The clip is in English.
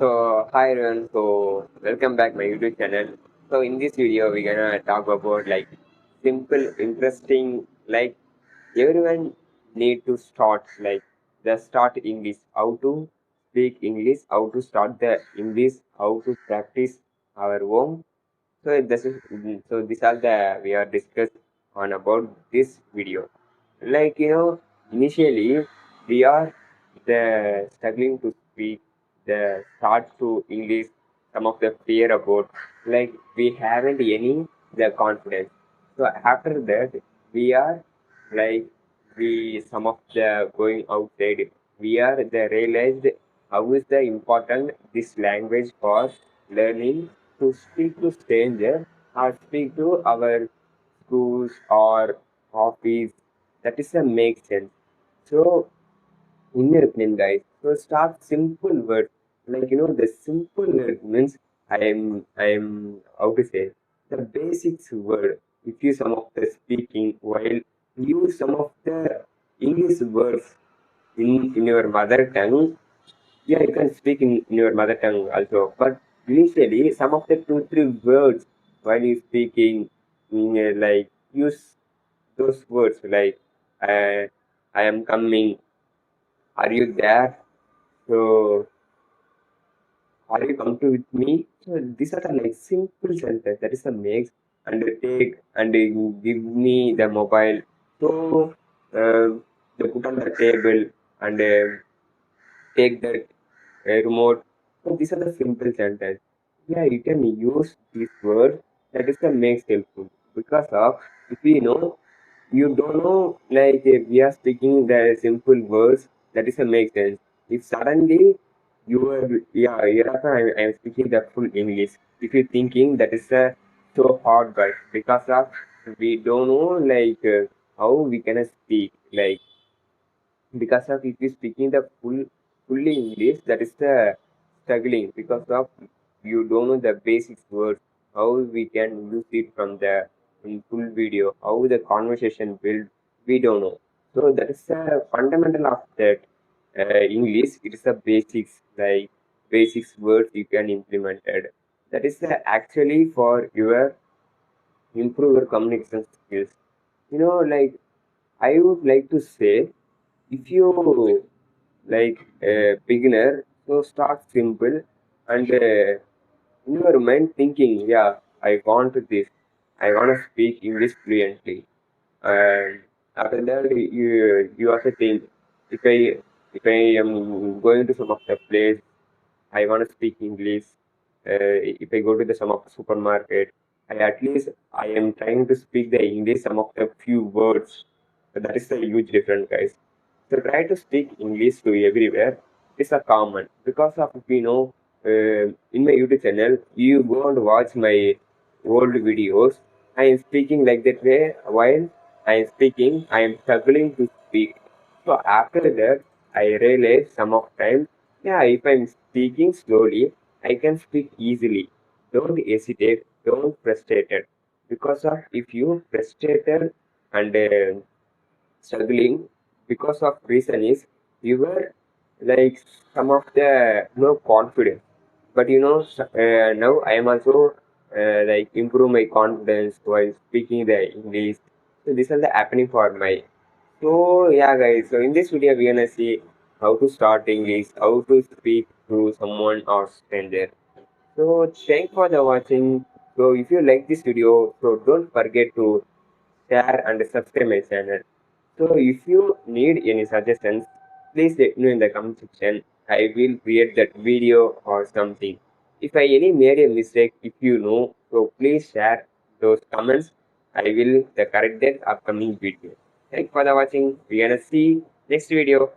Hi everyone, welcome back my YouTube channel. So in this video we're gonna talk about like simple, interesting, like everyone need to start like the start English, how to speak English, how to start the English, how to practice our home. So these are the we are discussed on about this video. Initially we are the struggling to speak the start to English, some of the fear about like we haven't any the confidence. So after that we are like we some of the going outside we are the realized how is the important this language for learning to speak to stranger or speak to our schools or office. That is a make sense. So in your opinion, guys, so start simple word. The simple word means I am how to say the basics word. If you some of the speaking while use some of the English words in your mother tongue, yeah, you can speak in your mother tongue also. But initially, some of the two, three words while you speaking, like use those words like uh, I am coming, are you there? So are you come to with me? So these are the like simple sentence. That is the makes and take and give me the mobile. So they put on the table and take that remote. So these are the simple sentence. Yeah, you can use this word. That is the makes helpful because of if you know you don't know like we are speaking the simple words that is a make sense. If suddenly you are yeah hereafter I am speaking the full English. If you thinking that is a so hard guys because of we don't know how we can speak like because of if you speaking the fully English, that is the struggling because of you don't know the basics words, how we can use it from the in full video, how the conversation build, we don't know. So that is the fundamental of that English. It is the basics like basics words you can implement it. That is the actually for your improve your communication skills. I would like to say if you like a beginner, so start simple and in your mind thinking, yeah, I want this, I want to speak English fluently, and after that you also think if I am going to some of the place, I want to speak English. If I go to the some of the supermarket, I at least I am trying to speak the English some of the few words. That is a huge difference, guys. So try to speak English to everywhere. It's a common because of in my YouTube channel you go and watch my old videos. I am speaking like that way while I am speaking. I am struggling to speak. So after that, I realize some of time, yeah, if I'm speaking slowly, I can speak easily. Don't hesitate. Don't frustrated because of if you frustrated and struggling because of reason is you were like some of the no confidence but now I am also like improve my confidence while speaking the English. So this is the happening for my. So yeah guys, so in this video we're gonna see how to start English, how to speak to someone or stranger. So thanks for the watching. So if you like this video, so don't forget to share and subscribe my channel. So if you need any suggestions, please let me know in the comment section. I will create that video or something. If I any made a mistake, if you know, so please share those comments. I will correct that upcoming video. Thanks for the watching. We gonna see next video.